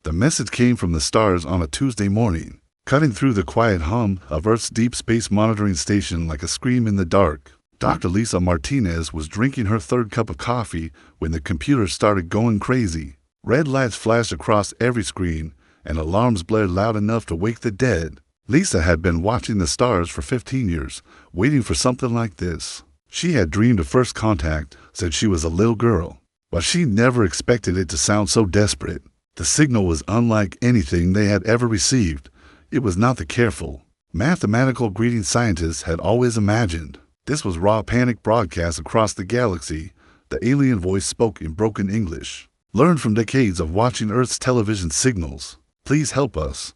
The message came from the stars on a Tuesday morning, cutting through the quiet hum of Earth's deep space monitoring station like a scream in the dark. Dr. Lisa Martinez was drinking her third cup of coffee when the computer started going crazy. Red lights flashed across every screen, and alarms blared loud enough to wake the dead. Lisa had been watching the stars for 15 years, waiting for something like this. She had dreamed of first contact since she was a little girl, but she never expected it to sound so desperate. The signal was unlike anything they had ever received. It was not the careful, mathematical greeting scientists had always imagined. This was raw panic broadcast across the galaxy. The alien voice spoke in broken English. Learned from decades of watching Earth's television signals. Please help us.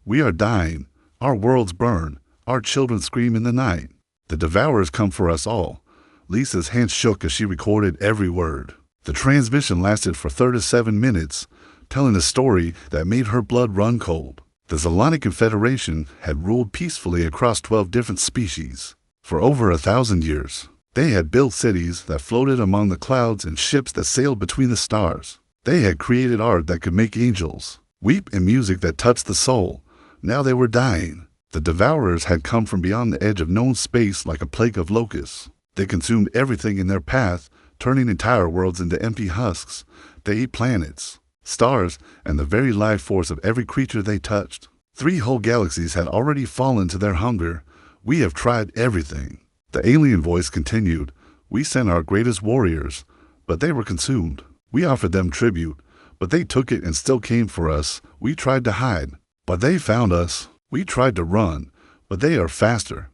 We are dying. Our worlds burn. Our children scream in the night. The devourers come for us all. Lisa's hands shook as she recorded every word. The transmission lasted for 37 minutes, telling a story that made her blood run cold. The Zolonic Confederation had ruled peacefully across 12 different species. For over 1,000 years, they had built cities that floated among the clouds and ships that sailed between the stars. They had created art that could make angels weep and music that touched the soul. Now they were dying. The devourers had come from beyond the edge of known space like a plague of locusts. They consumed everything in their path, turning entire worlds into empty husks. They ate planets, stars, and the very life force of every creature they touched. 3 whole galaxies had already fallen to their hunger. We have tried everything. The alien voice continued. We sent our greatest warriors, but they were consumed. We offered them tribute, but they took it and still came for us. We tried to hide, but they found us. We tried to run, but they are faster.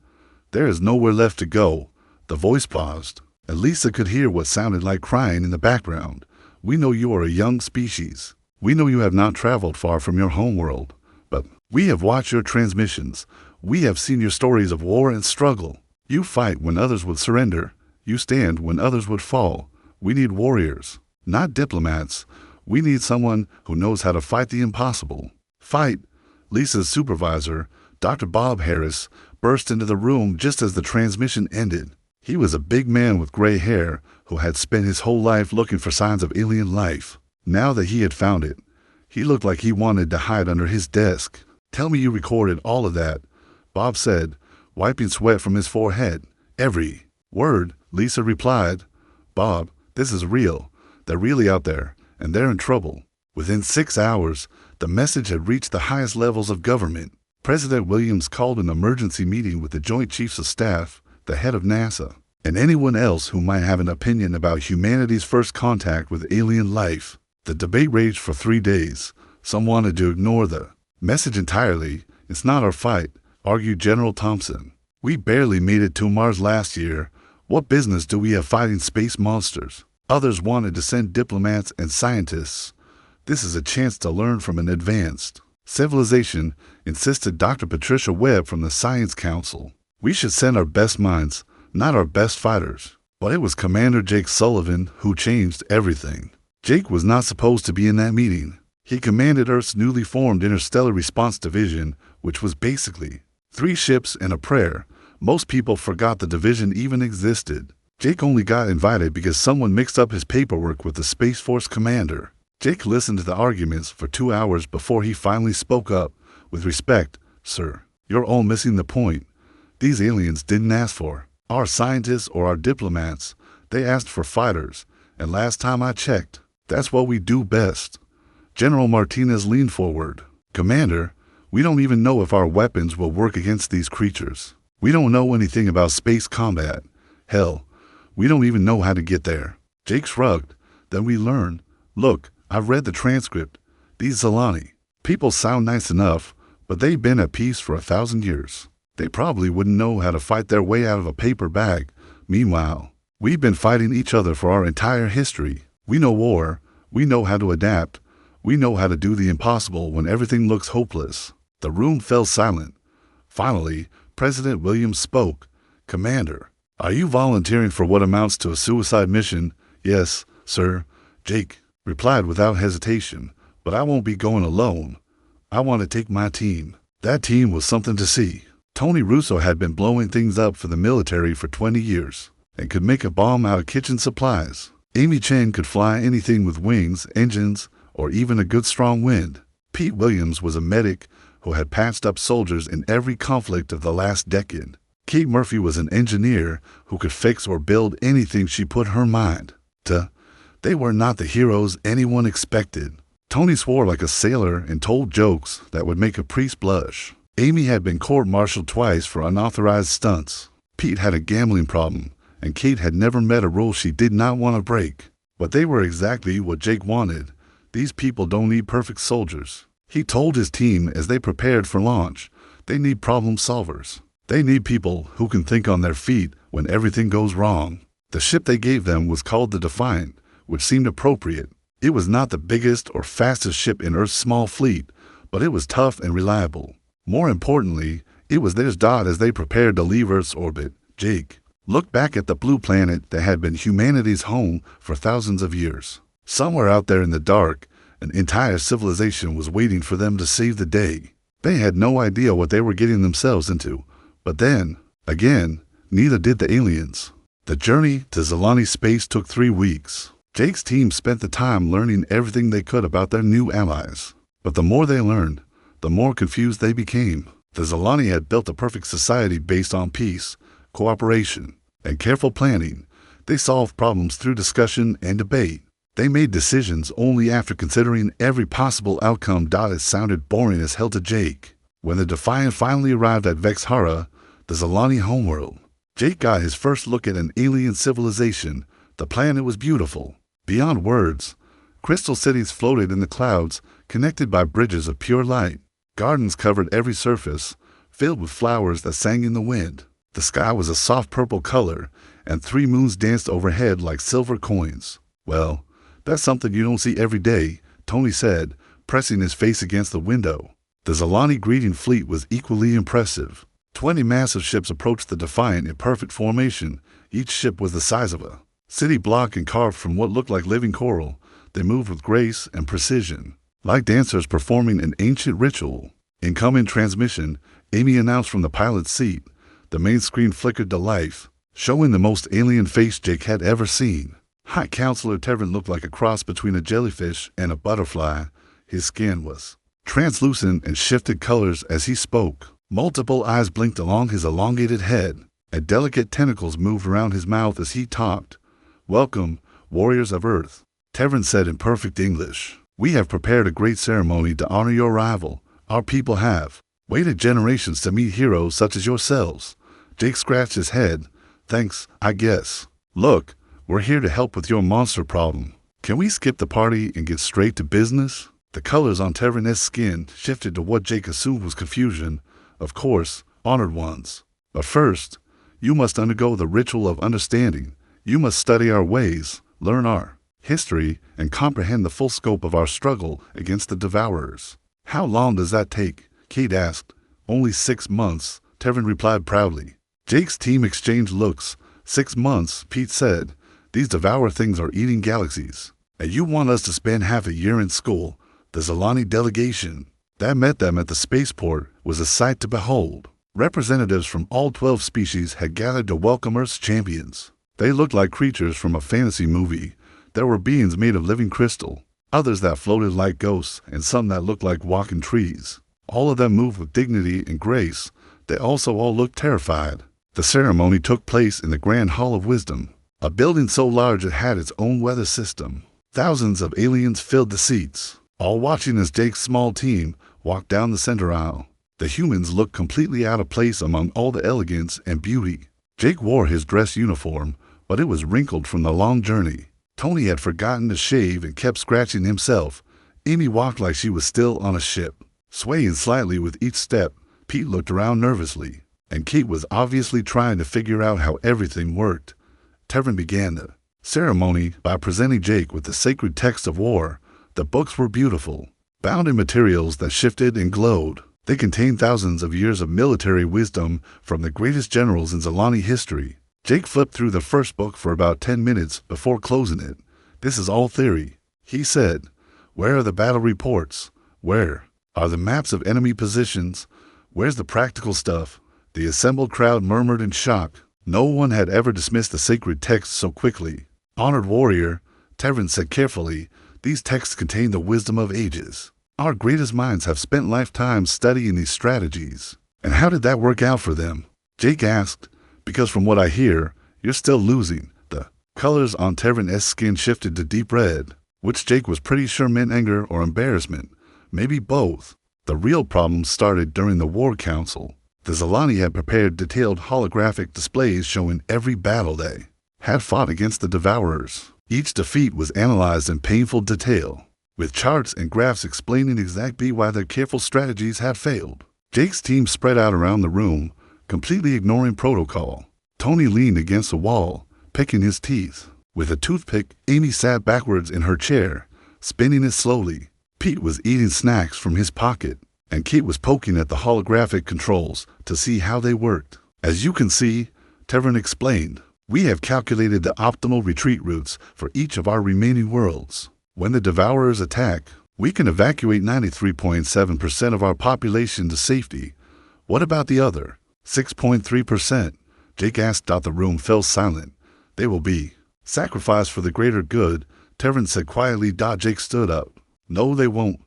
There is nowhere left to go. The voice paused, and Lisa could hear what sounded like crying in the background. We know you are a young species. We know you have not traveled far from your homeworld, but we have watched your transmissions. We have seen your stories of war and struggle. You fight when others would surrender. You stand when others would fall. We need warriors, not diplomats. We need someone who knows how to fight the impossible. Fight. Lisa's supervisor, Dr. Bob Harris, burst into the room just as the transmission ended. He was a big man with gray hair who had spent his whole life looking for signs of alien life. Now that he had found it, he looked like he wanted to hide under his desk. Tell me you recorded all of that, Bob said, wiping sweat from his forehead. Every word, Lisa replied. Bob, this is real. They're really out there, and they're in trouble. Within 6 hours, the message had reached the highest levels of government. President Williams called an emergency meeting with the Joint Chiefs of Staff, the head of NASA, and anyone else who might have an opinion about humanity's first contact with alien life. The debate raged for 3 days. Some wanted to ignore the message entirely. It's not our fight, argued General Thompson. We barely made it to Mars last year. What business do we have fighting space monsters? Others wanted to send diplomats and scientists. This is a chance to learn from an advanced civilization, insisted Dr. Patricia Webb from the Science Council. We should send our best minds, not our best fighters. But it was Commander Jake Sullivan who changed everything. Jake was not supposed to be in that meeting. He commanded Earth's newly formed Interstellar Response Division, which was basically 3 ships and a prayer. Most people forgot the division even existed. Jake only got invited because someone mixed up his paperwork with the Space Force commander. Jake listened to the arguments for 2 hours before he finally spoke up. With respect, sir, you're all missing the point. These aliens didn't ask for our scientists or our diplomats. They asked for fighters, and last time I checked, that's what we do best. General Martinez leaned forward. Commander, we don't even know if our weapons will work against these creatures. We don't know anything about space combat. Hell, we don't even know how to get there. Jake shrugged. Then we learned. Look, I've read the transcript. These Zolani people sound nice enough, but they've been at peace for 1,000 years. They probably wouldn't know how to fight their way out of a paper bag. Meanwhile, we've been fighting each other for our entire history. We know war. We know how to adapt. We know how to do the impossible when everything looks hopeless. The room fell silent. Finally, President Williams spoke. Commander, are you volunteering for what amounts to a suicide mission? Yes, sir, Jake replied without hesitation. But I won't be going alone. I want to take my team. That team was something to see. Tony Russo had been blowing things up for the military for 20 years and could make a bomb out of kitchen supplies. Amy Chen could fly anything with wings, engines, or even a good strong wind. Pete Williams was a medic who had patched up soldiers in every conflict of the last decade. Kate Murphy was an engineer who could fix or build anything she put her mind to. They were not the heroes anyone expected. Tony swore like a sailor and told jokes that would make a priest blush. Amy had been court-martialed twice for unauthorized stunts. Pete had a gambling problem, and Kate had never met a rule she did not want to break. But they were exactly what Jake wanted. These people don't need perfect soldiers. He told his team as they prepared for launch, they need problem solvers. They need people who can think on their feet when everything goes wrong. The ship they gave them was called the Defiant, which seemed appropriate. It was not the biggest or fastest ship in Earth's small fleet, but it was tough and reliable. More importantly, it was theirs. As they prepared to leave Earth's orbit, Jake looked back at the blue planet that had been humanity's home for thousands of years. Somewhere out there in the dark, an entire civilization was waiting for them to save the day. They had no idea what they were getting themselves into. But then, again, neither did the aliens. The journey to Zalani space took 3 weeks. Jake's team spent the time learning everything they could about their new allies. But the more they learned, the more confused they became. The Zalani had built a perfect society based on peace, cooperation, and careful planning. They solved problems through discussion and debate. They made decisions only after considering every possible outcome. It sounded boring as hell to Jake. When the Defiant finally arrived at Vexhara, the Zalani homeworld, Jake got his first look at an alien civilization. The planet was beautiful. Beyond words, crystal cities floated in the clouds, connected by bridges of pure light. Gardens covered every surface, filled with flowers that sang in the wind. The sky was a soft purple color, and 3 moons danced overhead like silver coins. Well, that's something you don't see every day, Tony said, pressing his face against the window. The Zalani greeting fleet was equally impressive. 20 massive ships approached the Defiant in perfect formation. Each ship was the size of a city block and carved from what looked like living coral. They moved with grace and precision, like dancers performing an ancient ritual. Incoming transmission, Amy announced from the pilot's seat. The main screen flickered to life, showing the most alien face Jake had ever seen. High Counselor Tevin looked like a cross between a jellyfish and a butterfly. His skin was translucent and shifted colors as he spoke. Multiple eyes blinked along his elongated head, and delicate tentacles moved around his mouth as he talked. "Welcome, warriors of Earth," Tevin said in perfect English. "We have prepared a great ceremony to honor your arrival. Our people have waited generations to meet heroes such as yourselves." Jake scratched his head. "Thanks, I guess. Look, we're here to help with your monster problem. Can we skip the party and get straight to business?" The colors on Tevin's skin shifted to what Jake assumed was confusion. "Of course, honored ones. But first, you must undergo the ritual of understanding. You must study our ways, learn our history, and comprehend the full scope of our struggle against the Devourers." "How long does that take?" Kate asked. "Only 6 months," Tevin replied proudly. Jake's team exchanged looks. 6 months, Pete said. "These Devourer things are eating galaxies. And you want us to spend half a year in school?" The Zalani delegation that met them at the spaceport was a sight to behold. Representatives from all 12 species had gathered to welcome Earth's champions. They looked like creatures from a fantasy movie. There were beings made of living crystal, others that floated like ghosts, and some that looked like walking trees. All of them moved with dignity and grace. They also all looked terrified. The ceremony took place in the Grand Hall of Wisdom, a building so large it had its own weather system. Thousands of aliens filled the seats, all watching as Jake's small team walked down the center aisle. The humans looked completely out of place among all the elegance and beauty. Jake wore his dress uniform, but it was wrinkled from the long journey. Tony had forgotten to shave and kept scratching himself. Amy walked like she was still on a ship, swaying slightly with each step. Pete looked around nervously, and Kate was obviously trying to figure out how everything worked. Tevin began the ceremony by presenting Jake with the sacred text of war. The books were beautiful, bound in materials that shifted and glowed. They contained thousands of years of military wisdom from the greatest generals in Zalani history. Jake flipped through the first book for about 10 minutes before closing it. "This is all theory," he said. "Where are the battle reports? Where are the maps of enemy positions? Where's the practical stuff?" The assembled crowd murmured in shock. No one had ever dismissed the sacred text so quickly. "Honored warrior," Tevin said carefully, "these texts contain the wisdom of ages. Our greatest minds have spent lifetimes studying these strategies. And how did that work out for them? Jake asked, because from what I hear, you're still losing. The colors on Terran's skin shifted to deep red, which Jake was pretty sure meant anger or embarrassment. Maybe both. The real problem started during the War Council. The Zalani had prepared detailed holographic displays showing every battle they had fought against the Devourers. Each defeat was analyzed in painful detail, with charts and graphs explaining exactly why their careful strategies had failed. Jake's team spread out around the room, completely ignoring protocol. Tony leaned against a wall, picking his teeth. With a toothpick, Amy sat backwards in her chair, spinning it slowly. Pete was eating snacks from his pocket, and Kate was poking at the holographic controls to see how they worked. As you can see, Terran explained, we have calculated the optimal retreat routes for each of our remaining worlds. When the Devourers attack, we can evacuate 93.7% of our population to safety. What about the other 6.3%? Jake asked. The room fell silent. They will be sacrificed for the greater good, Terran said quietly. Jake stood up. No, they won't.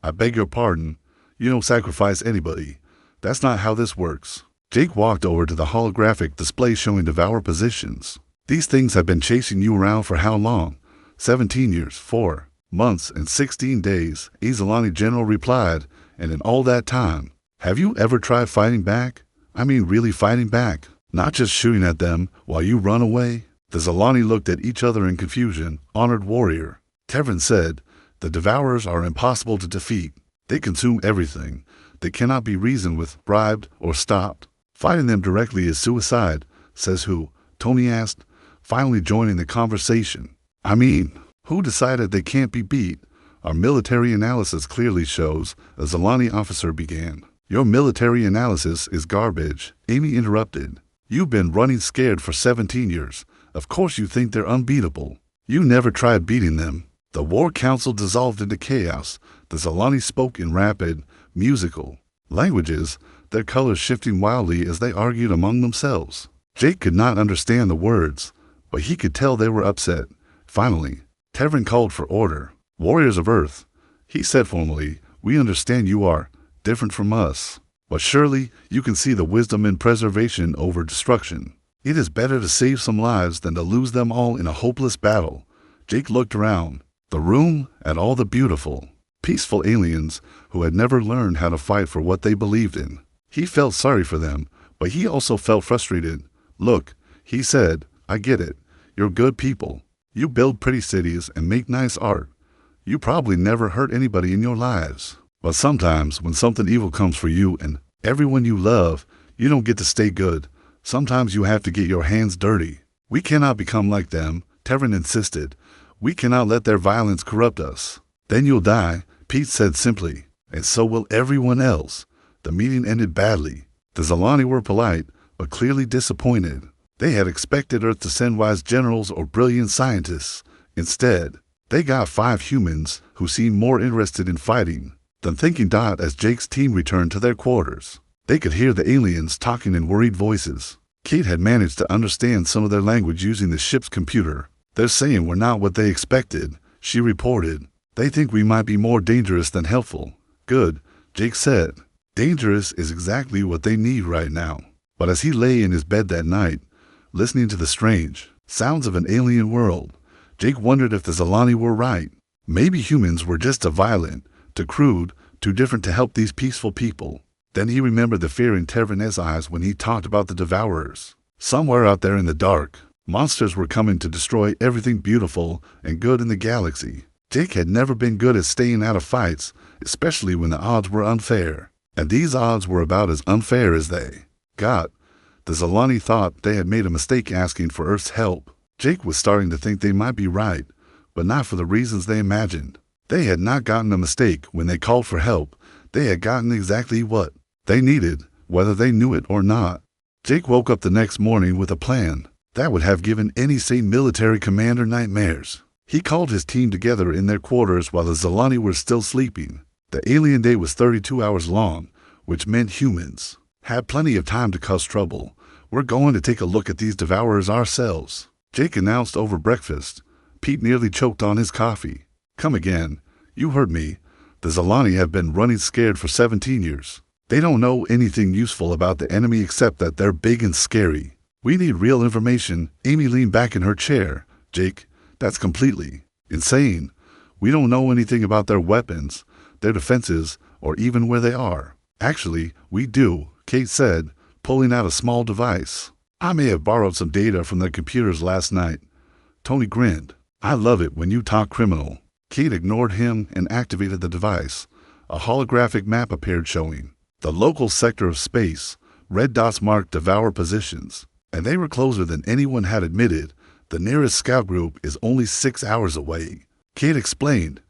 I beg your pardon. You don't sacrifice anybody. That's not how this works. Jake walked over to the holographic display showing Devourer positions. These things have been chasing you around for how long? 17 years, 4 months, and 16 days, a Zalani general replied, and in all that time, have you ever tried fighting back? I mean really fighting back, not just shooting at them while you run away? The Zalani looked at each other in confusion. Honored warrior, Terran said, the Devourers are impossible to defeat. They consume everything. They cannot be reasoned with, bribed, or stopped. Fighting them directly is suicide, says who? Tony asked, finally joining the conversation. I mean, who decided they can't be beat? Our military analysis clearly shows, a Zalani officer began. Your military analysis is garbage, Amy interrupted. You've been running scared for 17 years. Of course you think they're unbeatable. You never tried beating them. The War Council dissolved into chaos. The Zalani spoke in rapid, musical languages, their colors shifting wildly as they argued among themselves. Jake could not understand the words, but he could tell they were upset. Finally, Terran called for order. Warriors of Earth, he said formally, we understand you are different from us, but surely you can see the wisdom in preservation over destruction. It is better to save some lives than to lose them all in a hopeless battle. Jake looked around the room at all the beautiful, peaceful aliens who had never learned how to fight for what they believed in. He felt sorry for them, but he also felt frustrated. Look, he said, I get it. You're good people. You build pretty cities and make nice art. You probably never hurt anybody in your lives. But sometimes when something evil comes for you and everyone you love, you don't get to stay good. Sometimes you have to get your hands dirty. We cannot become like them, Terran insisted. We cannot let their violence corrupt us. Then you'll die, Pete said simply, and so will everyone else. The meeting ended badly. The Zalani were polite, but clearly disappointed. They had expected Earth to send wise generals or brilliant scientists. Instead, they got 5 humans who seemed more interested in fighting than thinking. As Jake's team returned to their quarters, they could hear the aliens talking in worried voices. Kate had managed to understand some of their language using the ship's computer. They're saying we're not what they expected, she reported. They think we might be more dangerous than helpful. Good, Jake said. Dangerous is exactly what they need right now. But as he lay in his bed that night, listening to the strange sounds of an alien world, Jake wondered if the Zalani were right. Maybe humans were just too violent, too crude, too different to help these peaceful people. Then he remembered the fear in Terran's eyes when he talked about the Devourers. Somewhere out there in the dark, monsters were coming to destroy everything beautiful and good in the galaxy. Jake had never been good at staying out of fights, especially when the odds were unfair. And these odds were about as unfair as they got. The Zalani thought they had made a mistake asking for Earth's help. Jake was starting to think they might be right, but not for the reasons they imagined. They had not gotten a mistake when they called for help. They had gotten exactly what they needed, whether they knew it or not. Jake woke up the next morning with a plan that would have given any sane military commander nightmares. He called his team together in their quarters while the Zalani were still sleeping. The alien day was 32 hours long, which meant humans had plenty of time to cause trouble. We're going to take a look at these Devourers ourselves, Jake announced over breakfast. Pete nearly choked on his coffee. Come again. You heard me. The Zalani have been running scared for 17 years. They don't know anything useful about the enemy except that they're big and scary. We need real information. Amy leaned back in her chair. Jake, that's completely insane. We don't know anything about their weapons, their defenses, or even where they are. Actually, we do, Kate said, pulling out a small device. I may have borrowed some data from their computers last night. Tony grinned. I love it when you talk criminal. Kate ignored him and activated the device. A holographic map appeared showing the local sector of space. Red dots marked Devour positions, and they were closer than anyone had admitted. The nearest scout group is only 6 hours away. Kate explained.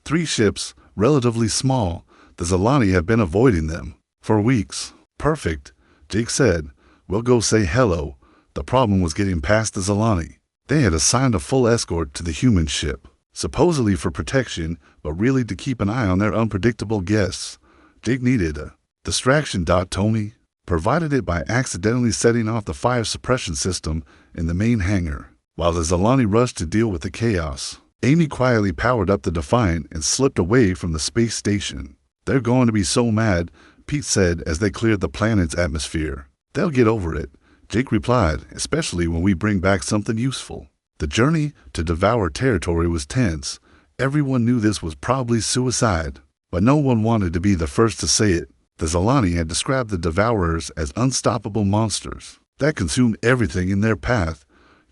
3 ships, relatively small. The Zalani have been avoiding them for weeks. Perfect, Jake said. We'll go say hello. The problem was getting past the Zalani. They had assigned a full escort to the human ship, supposedly for protection, but really to keep an eye on their unpredictable guests. Jake needed a distraction. Tony provided it by accidentally setting off the fire suppression system in the main hangar. While the Zalani rushed to deal with the chaos, Amy quietly powered up the Defiant and slipped away from the space station. They're going to be so mad, Pete said as they cleared the planet's atmosphere. They'll get over it, Jake replied, especially when we bring back something useful. The journey to Devour territory was tense. Everyone knew this was probably suicide, but no one wanted to be the first to say it. The Zalani had described the Devourers as unstoppable monsters that consumed everything in their path.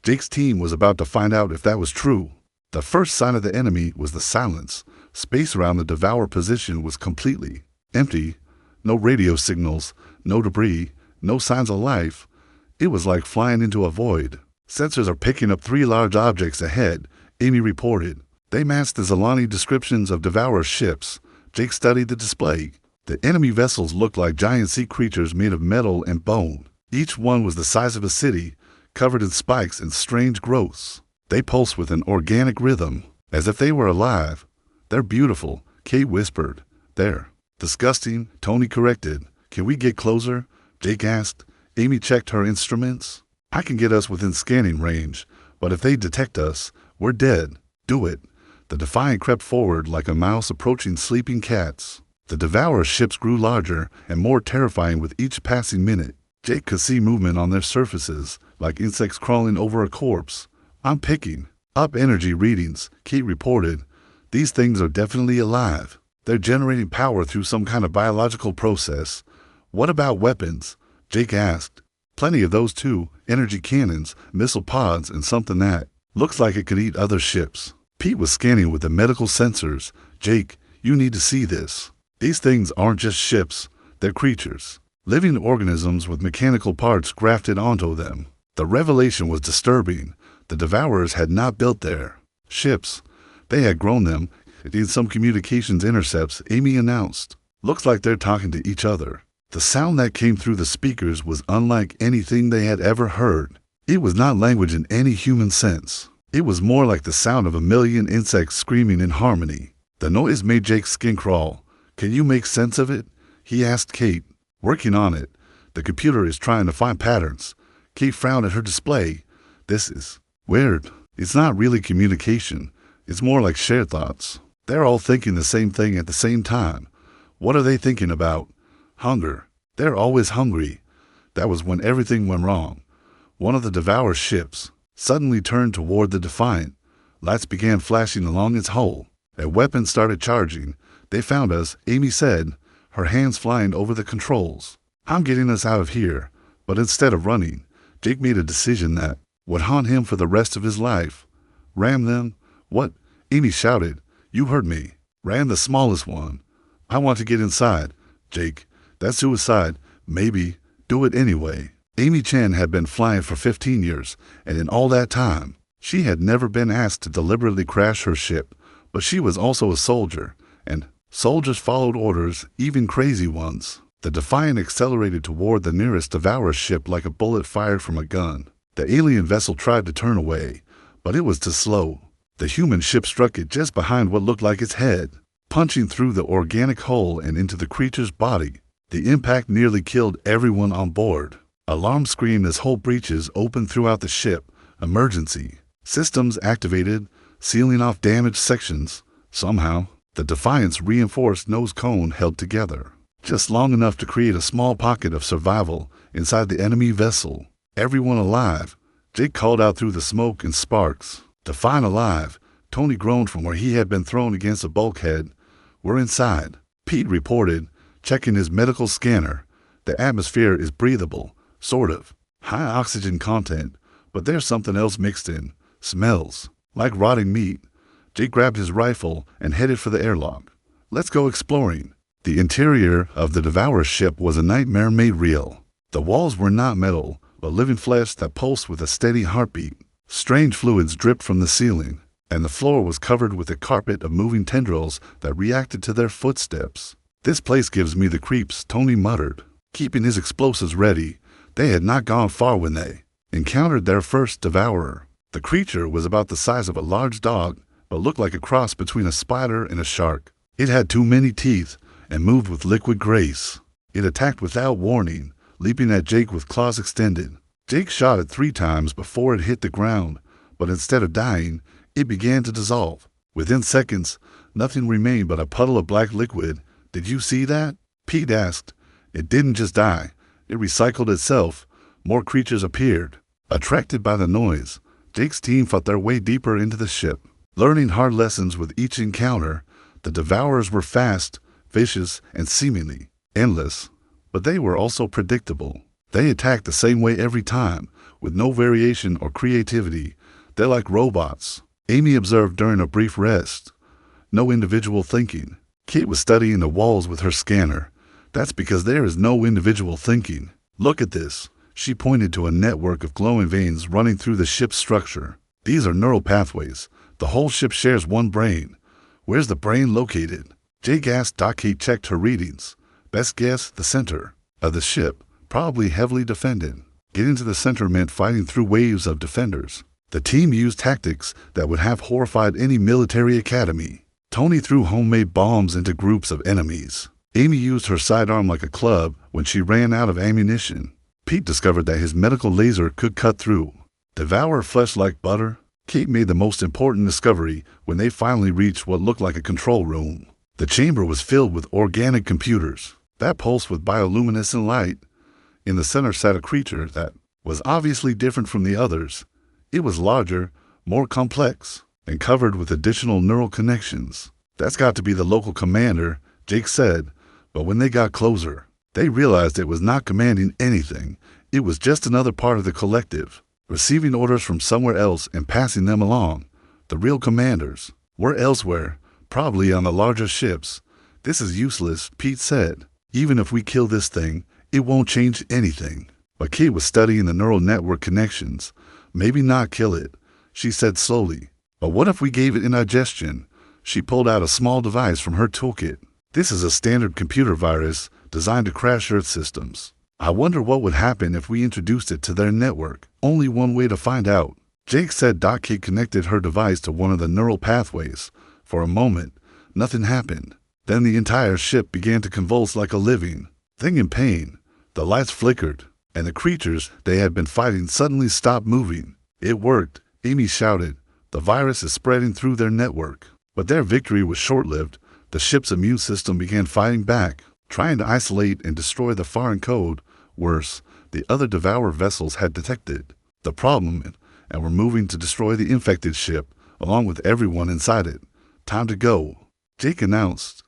Jake's team was about to find out if that was true. The first sign of the enemy was the silence. Space around the Devour position was completely empty. No radio signals, no debris, no signs of life. It was like flying into a void. Sensors are picking up 3 large objects ahead, Amy reported. They matched the Zalani descriptions of Devour ships. Jake studied the display. The enemy vessels looked like giant sea creatures made of metal and bone. Each one was the size of a city, covered in spikes and strange growths. They pulsed with an organic rhythm, as if they were alive. They're beautiful, Kate whispered. They're disgusting, Tony corrected. Can we get closer? Jake asked. Amy checked her instruments. I can get us within scanning range, but if they detect us, we're dead. Do it. The Defiant crept forward like a mouse approaching sleeping cats. The Devourer ships grew larger and more terrifying with each passing minute. Jake could see movement on their surfaces, like insects crawling over a corpse. I'm picking up energy readings, Kate reported. These things are definitely alive. They're generating power through some kind of biological process. What about weapons? Jake asked. Plenty of those too. Energy cannons, missile pods, and something that looks like it could eat other ships. Pete was scanning with the medical sensors. Jake, you need to see this. These things aren't just ships, they're creatures. Living organisms with mechanical parts grafted onto them. The revelation was disturbing. The Devourers had not built their ships. They had grown them. In some communications intercepts, Amy announced. Looks like they're talking to each other. The sound that came through the speakers was unlike anything they had ever heard. It was not language in any human sense. It was more like the sound of a million insects screaming in harmony. The noise made Jake's skin crawl. Can you make sense of it? He asked Kate. Working on it. The computer is trying to find patterns. Kate frowned at her display. This is weird. It's not really communication. It's more like shared thoughts. They're all thinking the same thing at the same time. What are they thinking about? Hunger. They're always hungry. That was when everything went wrong. One of the Devour ships suddenly turned toward the Defiant. Lights began flashing along its hull. A weapon started charging. They found us, Amy said, her hands flying over the controls. I'm getting us out of here. But instead of running, Jake made a decision that would haunt him for the rest of his life. Ram them? What? Amy shouted. You heard me. Ram the smallest one. I want to get inside. Jake, that's suicide. Maybe. Do it anyway. Amy Chen had been flying for 15 years, and in all that time, she had never been asked to deliberately crash her ship. But she was also a soldier, and soldiers followed orders, even crazy ones. The Defiant accelerated toward the nearest Devourer ship like a bullet fired from a gun. The alien vessel tried to turn away, but it was too slow. The human ship struck it just behind what looked like its head, punching through the organic hull and into the creature's body. The impact nearly killed everyone on board. Alarm screamed as hull breaches opened throughout the ship. Emergency. Systems activated, sealing off damaged sections. Somehow, The Defiant's reinforced nose cone held together, just long enough to create a small pocket of survival inside the enemy vessel. "Everyone alive," Jake called out through the smoke and sparks. "Defiant alive," Tony groaned from where he had been thrown against a bulkhead. "We're inside," Pete reported, checking his medical scanner. "The atmosphere is breathable, sort of. High oxygen content, but there's something else mixed in. Smells like rotting meat." Jake grabbed his rifle and headed for the airlock. "Let's go exploring." The interior of the Devourer's ship was a nightmare made real. The walls were not metal, but living flesh that pulsed with a steady heartbeat. Strange fluids dripped from the ceiling, and the floor was covered with a carpet of moving tendrils that reacted to their footsteps. "This place gives me the creeps," Tony muttered, keeping his explosives ready. They had not gone far when they encountered their first devourer. The creature was about the size of a large dog, but looked like a cross between a spider and a shark. It had too many teeth and moved with liquid grace. It attacked without warning, leaping at Jake with claws extended. Jake shot it 3 times before it hit the ground, but instead of dying, it began to dissolve. Within seconds, nothing remained but a puddle of black liquid. "Did you see that?" Pete asked. "It didn't just die. It recycled itself." More creatures appeared. Attracted by the noise, Jake's team fought their way deeper into the ship. Learning hard lessons with each encounter, the Devourers were fast, vicious, and seemingly endless. But they were also predictable. They attacked the same way every time, with no variation or creativity. "They're like robots," Amy observed during a brief rest. "No individual thinking." Kate was studying the walls with her scanner. "That's because there is no individual thinking. Look at this." She pointed to a network of glowing veins running through the ship's structure. "These are neural pathways. The whole ship shares one brain." "Where's the brain located?" Jake asked. Kate checked her readings. "Best guess, the center of the ship, probably heavily defended." Getting to the center meant fighting through waves of defenders. The team used tactics that would have horrified any military academy. Tony threw homemade bombs into groups of enemies. Amy used her sidearm like a club when she ran out of ammunition. Pete discovered that his medical laser could cut through, devour flesh like butter. Kate made the most important discovery when they finally reached what looked like a control room. The chamber was filled with organic computers that pulsed with bioluminescent light. In the center sat a creature that was obviously different from the others. It was larger, more complex, and covered with additional neural connections. "That's got to be the local commander," Jake said, but when they got closer, they realized it was not commanding anything. It was just another part of the collective, receiving orders from somewhere else and passing them along. The real commanders were elsewhere, probably on the larger ships. "This is useless," Pete said. "Even if we kill this thing, it won't change anything." But Kate was studying the neural network connections. "Maybe not kill it," she said slowly. "But what if we gave it indigestion?" She pulled out a small device from her toolkit. "This is a standard computer virus designed to crash Earth systems. I wonder what would happen if we introduced it to their network." "Only one way to find out," Jake said. Kate connected her device to one of the neural pathways. For a moment, nothing happened. Then the entire ship began to convulse like a living thing in pain. The lights flickered, and the creatures they had been fighting suddenly stopped moving. "It worked," Amy shouted. "The virus is spreading through their network." But their victory was short-lived. The ship's immune system began fighting back, trying to isolate and destroy the foreign code. Worse, the other Devourer vessels had detected the problem and were moving to destroy the infected ship, along with everyone inside it. "Time to go," Jake announced.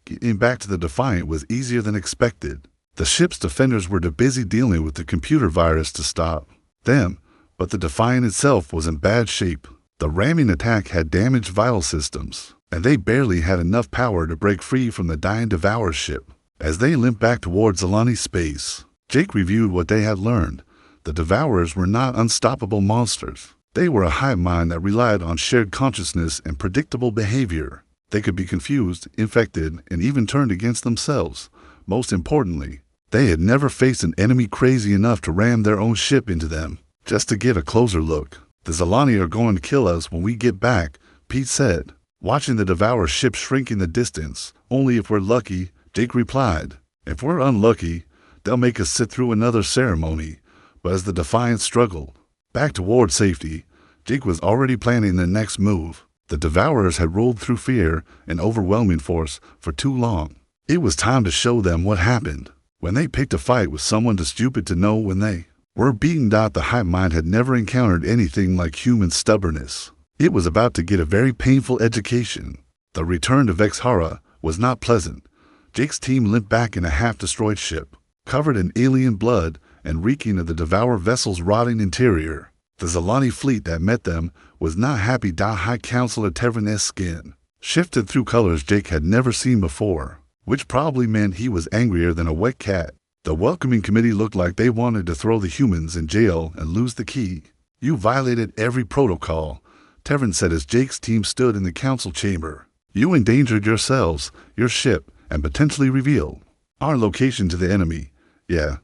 Getting back to the Defiant was easier than expected. The ship's defenders were too busy dealing with the computer virus to stop them, but the Defiant itself was in bad shape. The ramming attack had damaged vital systems, and they barely had enough power to break free from the dying Devourer ship. As they limped back towards Alani space, Jake reviewed what they had learned. The Devourers were not unstoppable monsters. They were a hive mind that relied on shared consciousness and predictable behavior. They could be confused, infected, and even turned against themselves. Most importantly, they had never faced an enemy crazy enough to ram their own ship into them. Just to get a closer look. "The Zalani are going to kill us when we get back," Pete said, watching the Devourer ship shrink in the distance. "Only if we're lucky," Jake replied. "If we're unlucky, they'll make us sit through another ceremony." But as the Defiant struggled back toward safety, Jake was already planning the next move. The Devourers had ruled through fear and overwhelming force for too long. It was time to show them what happened. When they picked a fight with someone too stupid to know when they were beaten down, the hive mind had never encountered anything like human stubbornness. It was about to get a very painful education. The return to Vexhara was not pleasant. Jake's team limped back in a half-destroyed ship, covered in alien blood and reeking of the Devourer vessel's rotting interior. The Zalani fleet that met them was not happy. High Counselor Tevrin's skin shifted through colors Jake had never seen before, which probably meant he was angrier than a wet cat. The welcoming committee looked like they wanted to throw the humans in jail and lose the key. "You violated every protocol," Tevrin said as Jake's team stood in the council chamber. "You endangered yourselves, your ship, and potentially revealed our location to the enemy." "Yeah,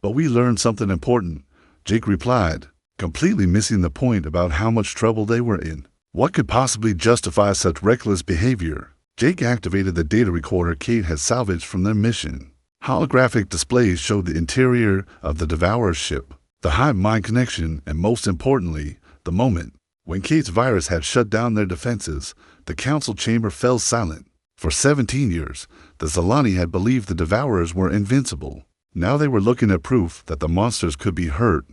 but we learned something important," Jake replied, completely missing the point about how much trouble they were in. What could possibly justify such reckless behavior? Jake activated the data recorder Kate had salvaged from their mission. Holographic displays showed the interior of the Devourer's ship, the hive mind connection, and most importantly, the moment when Kate's virus had shut down their defenses. The council chamber fell silent. For 17 years, the Zalani had believed the Devourers were invincible. Now they were looking at proof that the monsters could be hurt.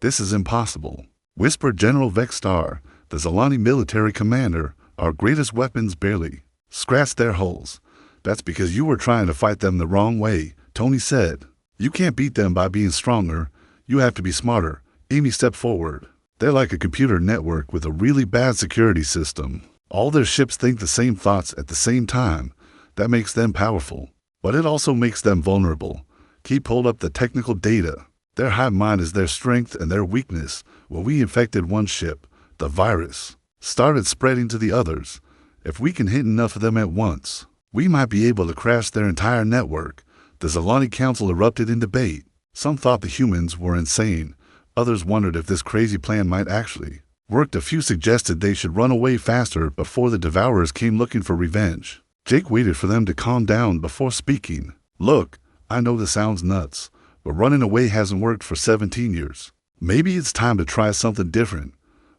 "This is impossible," whispered General Vexstar, the Zalani military commander. "Our greatest weapons barely scratched their hulls." "That's because you were trying to fight them the wrong way," Tony said. "You can't beat them by being stronger. You have to be smarter." Amy stepped forward. "They're like a computer network with a really bad security system. All their ships think the same thoughts at the same time. That makes them powerful, but it also makes them vulnerable." He pulled up the technical data. "Their hive mind is their strength and their weakness. When we infected one ship, the virus started spreading to the others. If we can hit enough of them at once, we might be able to crash their entire network." The Zalani Council erupted in debate. Some thought the humans were insane. Others wondered if this crazy plan might actually work. A few suggested they should run away faster before the Devourers came looking for revenge. Jake waited for them to calm down before speaking. "Look, I know this sounds nuts, but running away hasn't worked for 17 years. Maybe it's time to try something different."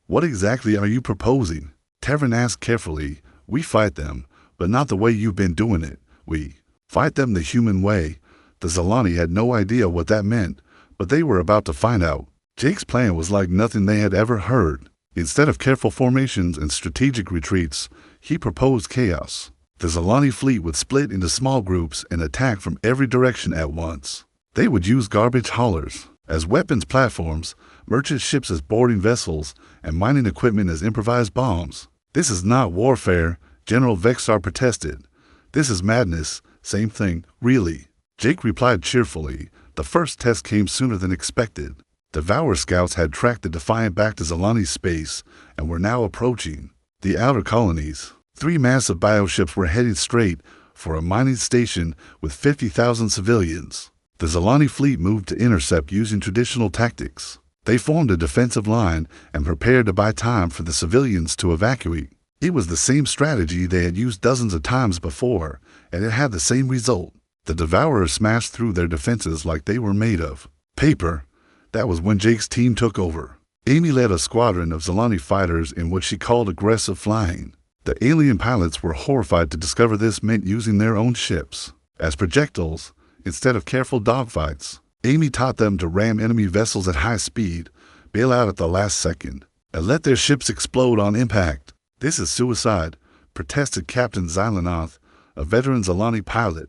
"What exactly are you proposing?" Tevrin asked carefully. "We fight them, but not the way you've been doing it. We fight them the human way." The Zalani had no idea what that meant, but they were about to find out. Jake's plan was like nothing they had ever heard. Instead of careful formations and strategic retreats, he proposed chaos. The Zalani fleet would split into small groups and attack from every direction at once. They would use garbage haulers as weapons platforms, merchant ships as boarding vessels, and mining equipment as improvised bombs. "This is not warfare," General Vexstar protested. "This is madness." "Same thing, really," Jake replied cheerfully. The first test came sooner than expected. Devourer scouts had tracked the Defiant back to Zalani space and were now approaching the outer colonies. 3 massive bioships were heading straight for a mining station with 50,000 civilians. The Zalani fleet moved to intercept using traditional tactics. They formed a defensive line and prepared to buy time for the civilians to evacuate. It was the same strategy they had used dozens of times before, and it had the same result. The Devourers smashed through their defenses like they were made of paper. That was when Jake's team took over. Amy led a squadron of Zalani fighters in what she called aggressive flying. The alien pilots were horrified to discover this meant using their own ships as projectiles instead of careful dogfights. Amy taught them to ram enemy vessels at high speed, bail out at the last second, and let their ships explode on impact. "This is suicide," protested Captain Xylanoth, a veteran Zalani pilot.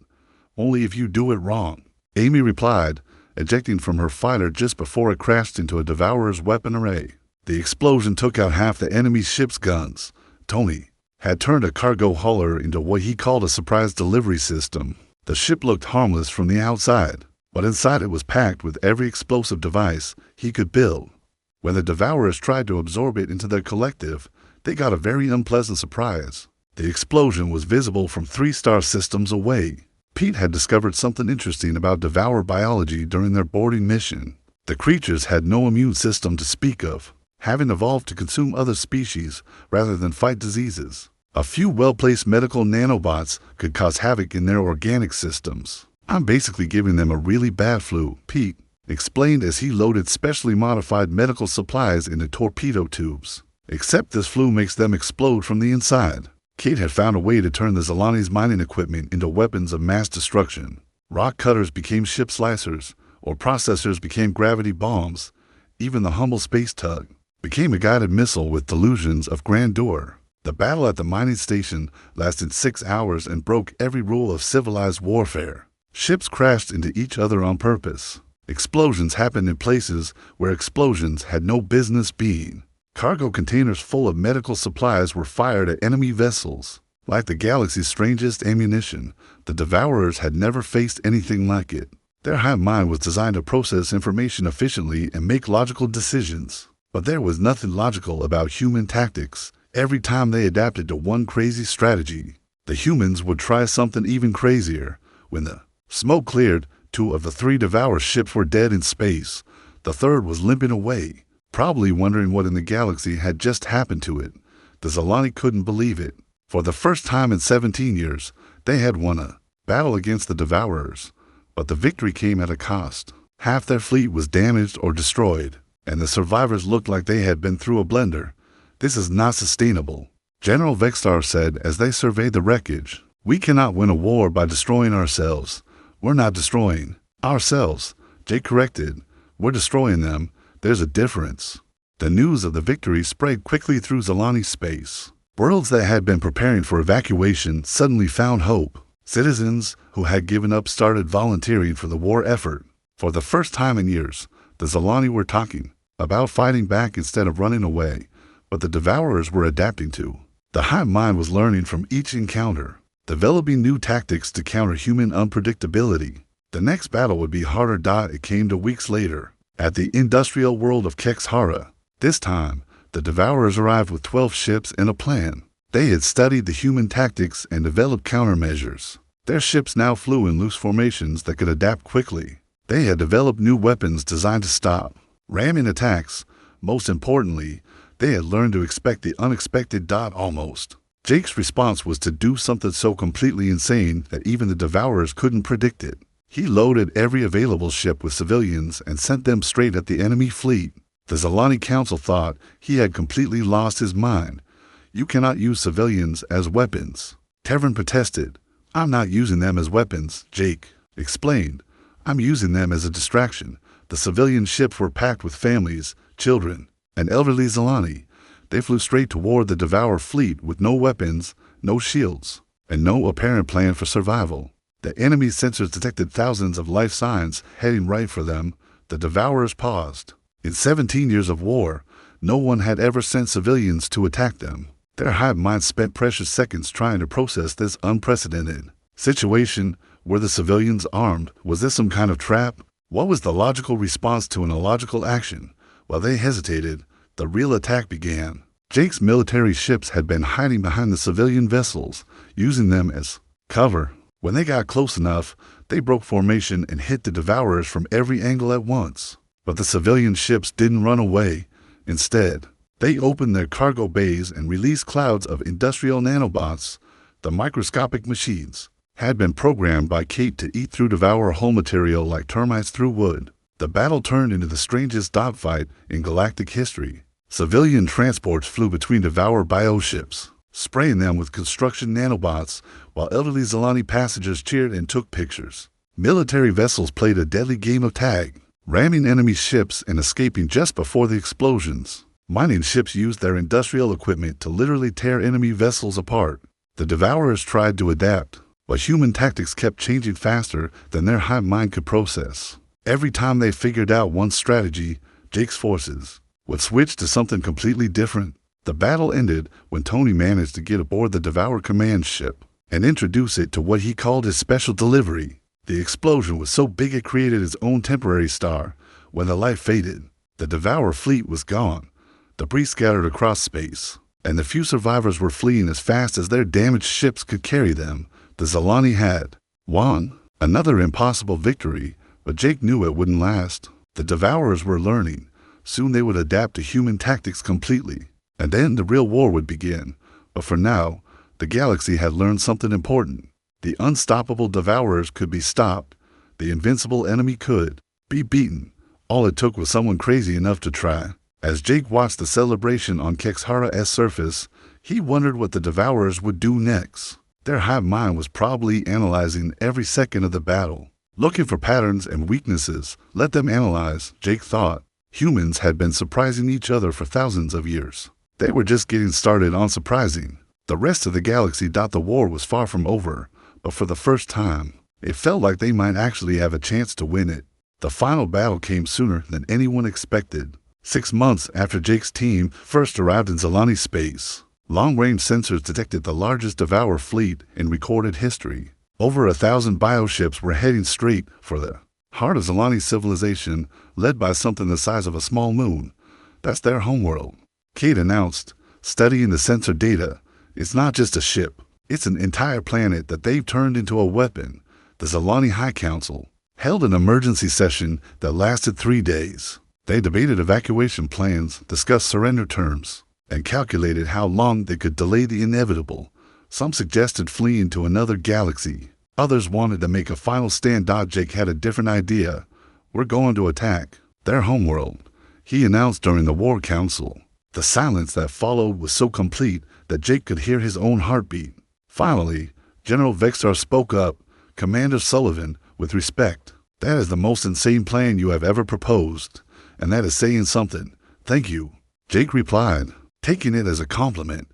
"Only if you do it wrong," Amy replied, ejecting from her fighter just before it crashed into a Devourer's weapon array. The explosion took out half the enemy's ship's guns. Tony had turned a cargo hauler into what he called a surprise delivery system. The ship looked harmless from the outside, but inside it was packed with every explosive device he could build. When the Devourers tried to absorb it into their collective, they got a very unpleasant surprise. The explosion was visible from 3-star systems away. Pete had discovered something interesting about Devourer biology during their boarding mission. The creatures had no immune system to speak of, having evolved to consume other species rather than fight diseases. A few well-placed medical nanobots could cause havoc in their organic systems. "I'm basically giving them a really bad flu," Pete explained as he loaded specially modified medical supplies into torpedo tubes. except this flue makes them explode from the inside. Kate had found a way to turn the Zolani's mining equipment into weapons of mass destruction. Rock cutters became ship slicers, or processors became gravity bombs. Even the humble space tug became a guided missile with delusions of grandeur. The battle at the mining station lasted 6 hours and broke every rule of civilized warfare. Ships crashed into each other on purpose. Explosions happened in places where explosions had no business being. Cargo containers full of medical supplies were fired at enemy vessels. Like the galaxy's strangest ammunition, the Devourers had never faced anything like it. Their hive mind was designed to process information efficiently and make logical decisions. But there was nothing logical about human tactics. Every time they adapted to one crazy strategy, the humans would try something even crazier. When the smoke cleared, 2 of the 3 Devourer ships were dead in space. The third was limping away, probably wondering what in the galaxy had just happened to it. The Zolani couldn't believe it. For the first time in 17 years, they had won a battle against the Devourers. But the victory came at a cost. Half their fleet was damaged or destroyed, and the survivors looked like they had been through a blender. This is not sustainable, General Vextar said as they surveyed the wreckage. We cannot win a war by destroying ourselves. We're not destroying ourselves, Jake corrected. We're destroying them. There's a difference. The news of the victory spread quickly through Zolani space. Worlds that had been preparing for evacuation suddenly found hope. Citizens who had given up started volunteering for the war effort. For the first time in years, the Zolani were talking about fighting back instead of running away, but the Devourers were adapting to. The hive mind was learning from each encounter, developing new tactics to counter human unpredictability. The next battle would be harder. It came 2 weeks later, at the industrial world of Kexhara. This time, the Devourers arrived with 12 ships and a plan. They had studied the human tactics and developed countermeasures. Their ships now flew in loose formations that could adapt quickly. They had developed new weapons designed to stop ramming attacks. Most importantly, they had learned to expect the unexpected. Almost. Jake's response was to do something so completely insane that even the Devourers couldn't predict it. He loaded every available ship with civilians and sent them straight at the enemy fleet. The Zolani Council thought he had completely lost his mind. You cannot use civilians as weapons. Tevin protested. I'm not using them as weapons, Jake explained. I'm using them as a distraction. The civilian ships were packed with families, children, and elderly Zolani. They flew straight toward the Devourer fleet with no weapons, no shields, and no apparent plan for survival. The enemy sensors detected thousands of life signs heading right for them. The Devourers paused. In 17 years of war, no one had ever sent civilians to attack them. Their hive minds spent precious seconds trying to process this unprecedented situation. Were the civilians armed? Was this some kind of trap? What was the logical response to an illogical action? While they hesitated, the real attack began. Jake's military ships had been hiding behind the civilian vessels, using them as cover. When they got close enough, they broke formation and hit the Devourers from every angle at once. But the civilian ships didn't run away. Instead, they opened their cargo bays and released clouds of industrial nanobots. The microscopic machines had been programmed by Kate to eat through Devourer hull material like termites through wood. The battle turned into the strangest dogfight in galactic history. Civilian transports flew between Devourer bioships, spraying them with construction nanobots, while elderly Zolani passengers cheered and took pictures. Military vessels played a deadly game of tag, ramming enemy ships and escaping just before the explosions. Mining ships used their industrial equipment to literally tear enemy vessels apart. The Devourers tried to adapt, but human tactics kept changing faster than their hive mind could process. Every time they figured out one strategy, Jake's forces would switch to something completely different. The battle ended when Tony managed to get aboard the Devourer command ship and introduce it to what he called his special delivery. The explosion was so big it created its own temporary star. When the light faded, the Devourer fleet was gone. Debris scattered across space, and the few survivors were fleeing as fast as their damaged ships could carry them. The Zolani had won another impossible victory, but Jake knew it wouldn't last. The Devourers were learning. Soon they would adapt to human tactics completely, and then the real war would begin. But for now, the galaxy had learned something important. The unstoppable Devourers could be stopped. The invincible enemy could be beaten. All it took was someone crazy enough to try. As Jake watched the celebration on Kexhara's surface, he wondered what the Devourers would do next. Their hive mind was probably analyzing every second of the battle, looking for patterns and weaknesses. Let them analyze, Jake thought. Humans had been surprising each other for thousands of years. They were just getting started on surprising. The rest of the galaxy. The war was far from over, but for the first time, it felt like they might actually have a chance to win it. The final battle came sooner than anyone expected. 6 months after Jake's team first arrived in Zalani space, long-range sensors detected the largest Devourer fleet in recorded history. Over 1,000 bioships were heading straight for the heart of Zalani civilization, led by something the size of a small moon. That's their homeworld, Kate announced, studying the sensor data. It's not just a ship. It's an entire planet that they've turned into a weapon. The Zalani High Council held an emergency session that lasted 3 days. They debated evacuation plans, discussed surrender terms, and calculated how long they could delay the inevitable. Some suggested fleeing to another galaxy. Others wanted to make a final stand. Jake had a different idea. We're going to attack their homeworld, he announced during the War Council. The silence that followed was so complete that Jake could hear his own heartbeat. Finally, General Vexar spoke up. Commander Sullivan, with respect, that is the most insane plan you have ever proposed, and that is saying something. Thank you, Jake replied, taking it as a compliment.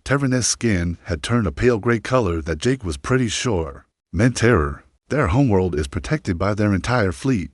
Terrane's skin had turned a pale gray color that Jake was pretty sure meant terror. Their homeworld is protected by their entire fleet.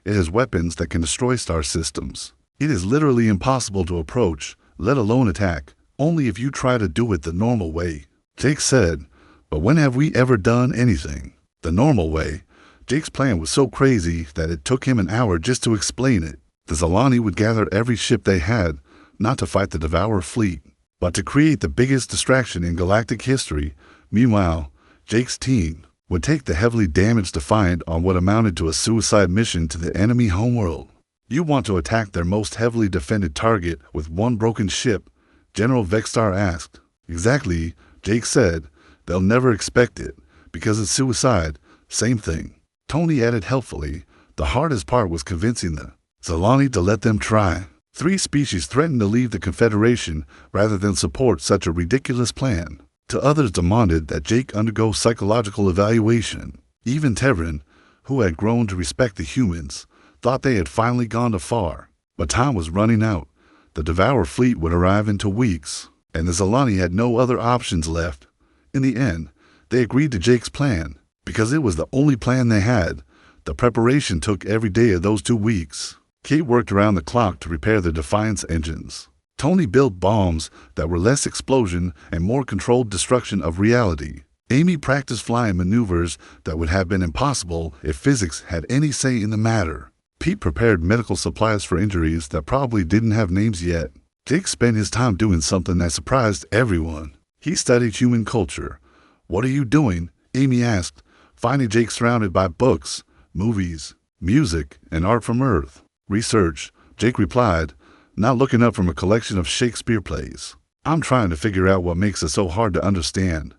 It has weapons that can destroy star systems. It is literally impossible to approach, let alone attack, only if you try to do it the normal way, Jake said. But when have we ever done anything the normal way? Jake's plan was so crazy that it took him an hour just to explain it. The Zalani would gather every ship they had, not to fight the Devourer fleet, but to create the biggest distraction in galactic history. Meanwhile, Jake's team would take the heavily damaged Defiant on what amounted to a suicide mission to the enemy homeworld. You want to attack their most heavily defended target with one broken ship? General Vexar asked. Exactly, Jake said. They'll never expect it, because it's suicide. Same thing, Tony added helpfully. The hardest part was convincing the Zalani to let them try. 3 species threatened to leave the Confederation rather than support such a ridiculous plan. To others demanded that Jake undergo psychological evaluation. Even Terran, who had grown to respect the humans, thought they had finally gone too far. But time was running out. The Devourer fleet would arrive in 2 weeks, and the Zalani had no other options left. In the end, they agreed to Jake's plan, because it was the only plan they had. The preparation took every day of those 2 weeks. Kate worked around the clock to repair the Defiant's engines. Tony built bombs that were less explosion and more controlled destruction of reality. Amy practiced flying maneuvers that would have been impossible if physics had any say in the matter. Pete prepared medical supplies for injuries that probably didn't have names yet. Jake spent his time doing something that surprised everyone. He studied human culture. What are you doing? Amy asked, finding Jake surrounded by books, movies, music, and art from Earth. Research, Jake replied, not looking up from a collection of Shakespeare plays. I'm trying to figure out what makes us so hard to understand.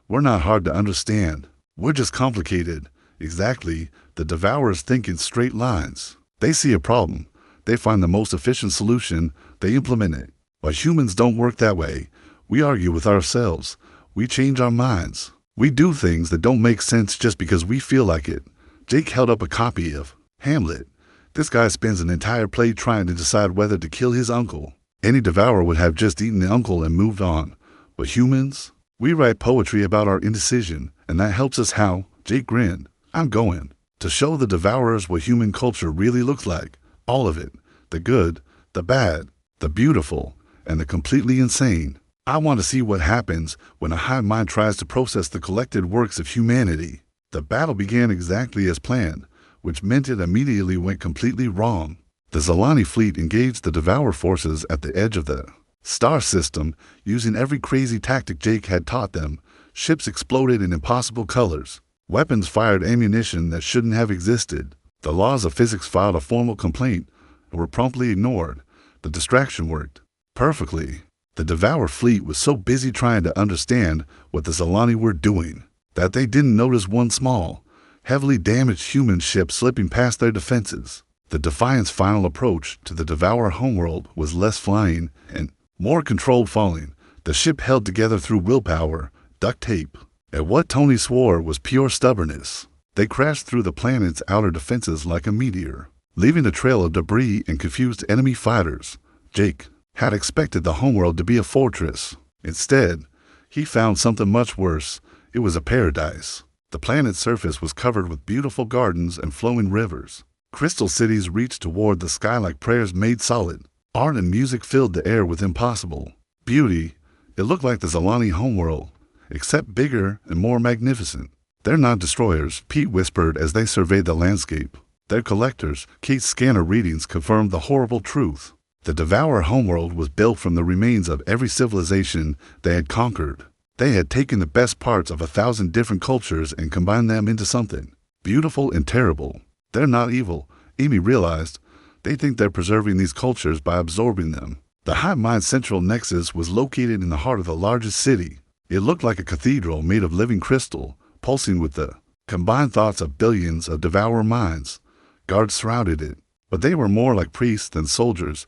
We're not hard to understand. We're just complicated. Exactly. The Devourers think in straight lines. They see a problem. They find the most efficient solution. They implement it. But humans don't work that way. We argue with ourselves. We change our minds. We do things that don't make sense just because we feel like it. Jake held up a copy of Hamlet. This guy spends an entire play trying to decide whether to kill his uncle. Any Devourer would have just eaten the uncle and moved on. But humans? We write poetry about our indecision, and that helps us how? Jake grinned. I'm going to show the Devourers what human culture really looks like. All of it. The good, the bad, the beautiful, and the completely insane. I want to see what happens when a hive mind tries to process the collected works of humanity. The battle began exactly as planned, which meant it immediately went completely wrong. The Zalani fleet engaged the Devourer forces at the edge of the star system, using every crazy tactic Jake had taught them. Ships exploded in impossible colors. Weapons fired ammunition that shouldn't have existed. The laws of physics filed a formal complaint and were promptly ignored. The distraction worked perfectly. The Devourer fleet was so busy trying to understand what the Zalani were doing that they didn't notice one small, heavily damaged human ship slipping past their defenses. The Defiant's final approach to the Devourer homeworld was less flying and more controlled falling. The ship held together through willpower, duct tape, and what Tony swore was pure stubbornness. They crashed through the planet's outer defenses like a meteor, leaving a trail of debris and confused enemy fighters. Jake had expected the homeworld to be a fortress. Instead, he found something much worse. It was a paradise. The planet's surface was covered with beautiful gardens and flowing rivers. Crystal cities reached toward the sky like prayers made solid. Art and music filled the air with impossible beauty. It looked like the Zalani homeworld, except bigger and more magnificent. "They're not destroyers," Pete whispered as they surveyed the landscape. "They're collectors." Kate's scanner readings confirmed the horrible truth. The Devourer homeworld was built from the remains of every civilization they had conquered. They had taken the best parts of 1,000 different cultures and combined them into something beautiful and terrible. "They're not evil," Amy realized. "They think they're preserving these cultures by absorbing them." The hive mind's central nexus was located in the heart of the largest city. It looked like a cathedral made of living crystal, pulsing with the combined thoughts of billions of devourer minds. Guards surrounded it, but they were more like priests than soldiers.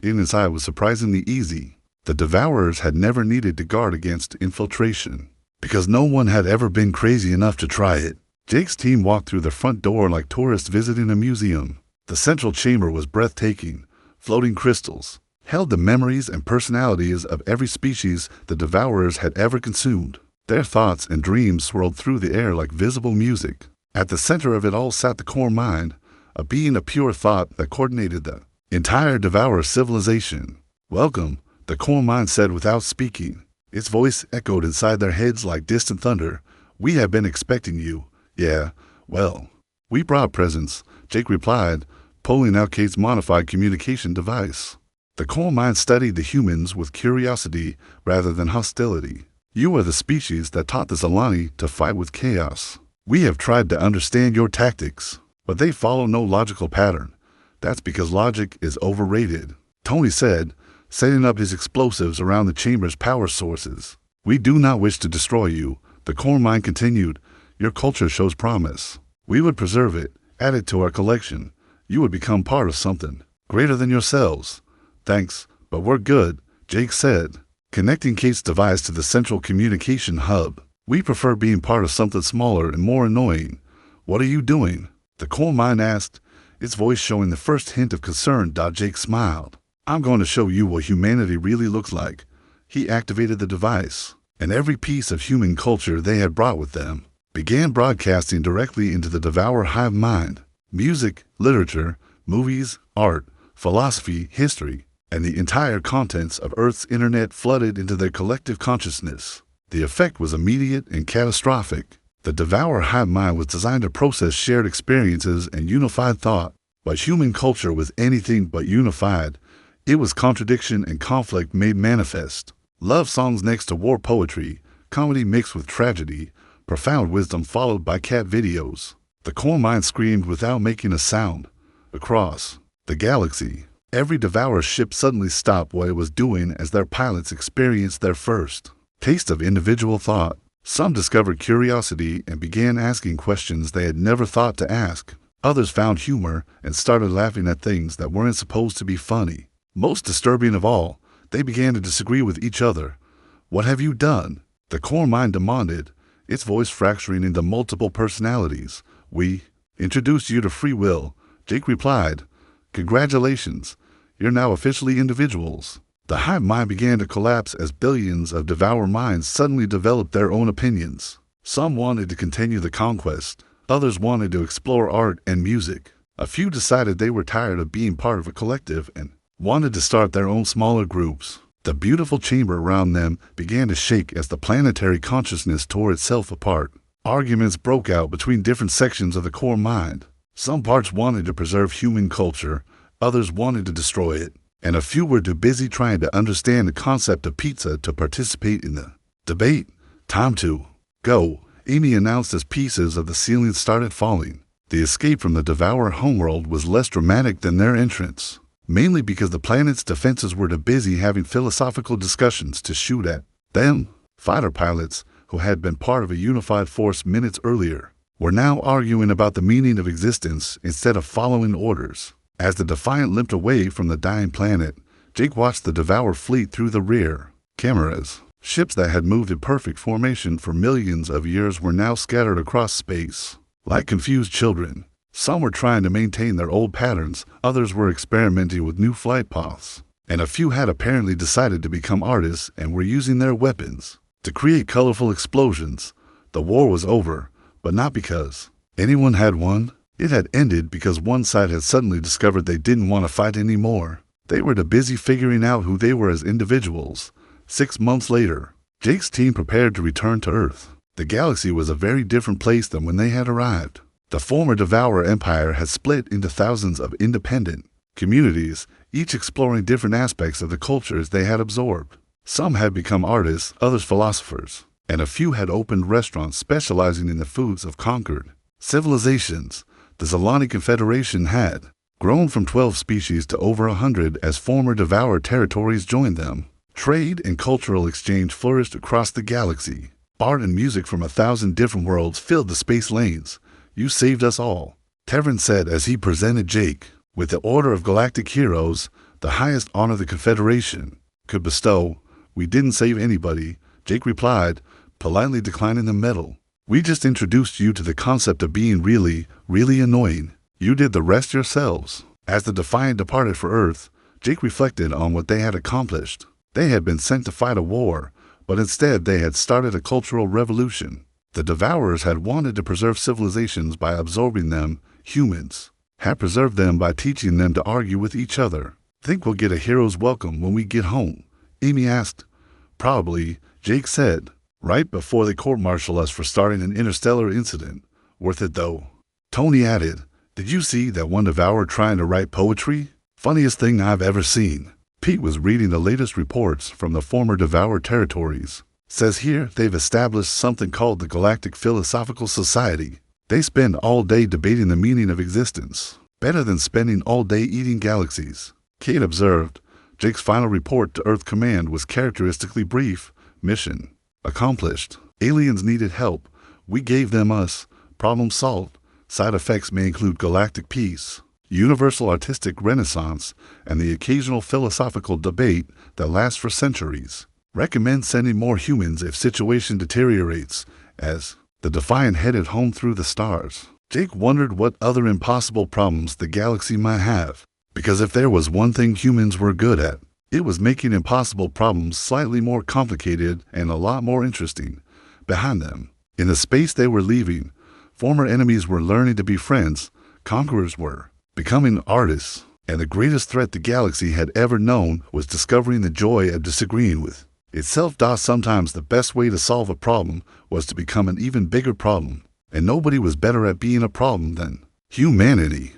Inside was surprisingly easy. The devourers had never needed to guard against infiltration, because no one had ever been crazy enough to try it. Jake's team walked through the front door like tourists visiting a museum. The central chamber was breathtaking. Floating crystals held the memories and personalities of every species the devourers had ever consumed. Their thoughts and dreams swirled through the air like visible music. At the center of it all sat the core mind, a being of pure thought that coordinated the entire devourer civilization. "Welcome," the core mind said without speaking. Its voice echoed inside their heads like distant thunder. "We have been expecting you." "Yeah, well, we brought presents," Jake replied, pulling out Kate's modified communication device. The core mind studied the humans with curiosity rather than hostility. "You are the species that taught the Zalani to fight with chaos. We have tried to understand your tactics, but they follow no logical pattern. That's because logic is overrated," Tony said, setting up his explosives around the chamber's power sources. "We do not wish to destroy you," the core mind continued. "Your culture shows promise. We would preserve it, add it to our collection. You would become part of something greater than yourselves." "Thanks, but we're good," Jake said, connecting Kate's device to the central communication hub. "We prefer being part of something smaller and more annoying." "What are you doing?" the core mind asked, its voice showing the first hint of concern. Jake smiled. "I'm going to show you what humanity really looks like." He activated the device, and every piece of human culture they had brought with them began broadcasting directly into the devourer hive mind. Music, literature, movies, art, philosophy, history, and the entire contents of Earth's internet flooded into their collective consciousness. The effect was immediate and catastrophic. The devourer hive mind was designed to process shared experiences and unified thought, but human culture was anything but unified. It was contradiction and conflict made manifest. Love songs next to war poetry, comedy mixed with tragedy, profound wisdom followed by cat videos. The core mind screamed without making a sound. Across the galaxy, every devourer ship suddenly stopped what it was doing as their pilots experienced their first taste of individual thought. Some discovered curiosity and began asking questions they had never thought to ask. Others found humor and started laughing at things that weren't supposed to be funny. Most disturbing of all, they began to disagree with each other. "What have you done?" the core mind demanded, its voice fracturing into multiple personalities. "We introduced you to free will," Jake replied. "Congratulations, you're now officially individuals." The hive mind began to collapse as billions of devourer minds suddenly developed their own opinions. Some wanted to continue the conquest. Others wanted to explore art and music. A few decided they were tired of being part of a collective and wanted to start their own smaller groups. The beautiful chamber around them began to shake as the planetary consciousness tore itself apart. Arguments broke out between different sections of the core mind. Some parts wanted to preserve human culture, others wanted to destroy it, and a few were too busy trying to understand the concept of pizza to participate in the debate. "Time to go," Amy announced as pieces of the ceiling started falling. The escape from the devourer homeworld was less dramatic than their entrance, mainly because the planet's defenses were too busy having philosophical discussions to shoot at them. Fighter pilots, who had been part of a unified force minutes earlier, were now arguing about the meaning of existence instead of following orders. As the Defiant limped away from the dying planet, Jake watched the Devour fleet through the rear. Cameras. Ships that had moved in perfect formation for millions of years were now scattered across space. Like confused children, some were trying to maintain their old patterns, others were experimenting with new flight paths, and a few had apparently decided to become artists and were using their weapons to create colorful explosions. The war was over, but not because anyone had won. It had ended because one side had suddenly discovered they didn't want to fight anymore. They were too busy figuring out who they were as individuals. 6 months later, Jake's team prepared to return to Earth. The galaxy was a very different place than when they had arrived. The former Devourer Empire had split into thousands of independent communities, each exploring different aspects of the cultures they had absorbed. Some had become artists, others philosophers, and a few had opened restaurants specializing in the foods of conquered civilizations. The Zalani Confederation had grown from 12 species to over 100 as former Devourer territories joined them. Trade and cultural exchange flourished across the galaxy. Art and music from 1,000 different worlds filled the space lanes. "You saved us all," Tevin said as he presented Jake with the Order of Galactic Heroes, the highest honor the Confederation could bestow. "We didn't save anybody," Jake replied, politely declining the medal. "We just introduced you to the concept of being really, really annoying. You did the rest yourselves." As the Defiant departed for Earth, Jake reflected on what they had accomplished. They had been sent to fight a war, but instead they had started a cultural revolution. The Devourers had wanted to preserve civilizations by absorbing them. Humans had preserved them by teaching them to argue with each other. "Think we'll get a hero's welcome when we get home?" Amy asked. "Probably," Jake said. "Right before they court-martial us for starting an interstellar incident. Worth it though." Tony added, "Did you see that one Devourer trying to write poetry? Funniest thing I've ever seen." Pete was reading the latest reports from the former Devourer territories. Says here they've established something called the Galactic Philosophical Society. They spend all day debating the meaning of existence. Better than spending all day eating galaxies. Kate observed. Jake's final report to Earth Command was characteristically brief. "Mission accomplished. Aliens needed help. We gave them us. Problem solved. Side effects may include galactic peace, universal artistic renaissance, and the occasional philosophical debate that lasts for centuries. Recommend sending more humans if situation deteriorates," as the Defiant headed home through the stars. Jake wondered what other impossible problems the galaxy might have, because if there was one thing humans were good at, it was making impossible problems slightly more complicated and a lot more interesting. Behind them, in the space they were leaving, former enemies were learning to be friends, conquerors were becoming artists, and the greatest threat the galaxy had ever known was discovering the joy of disagreeing with itself. Sometimes the best way to solve a problem was to become an even bigger problem, and nobody was better at being a problem than humanity.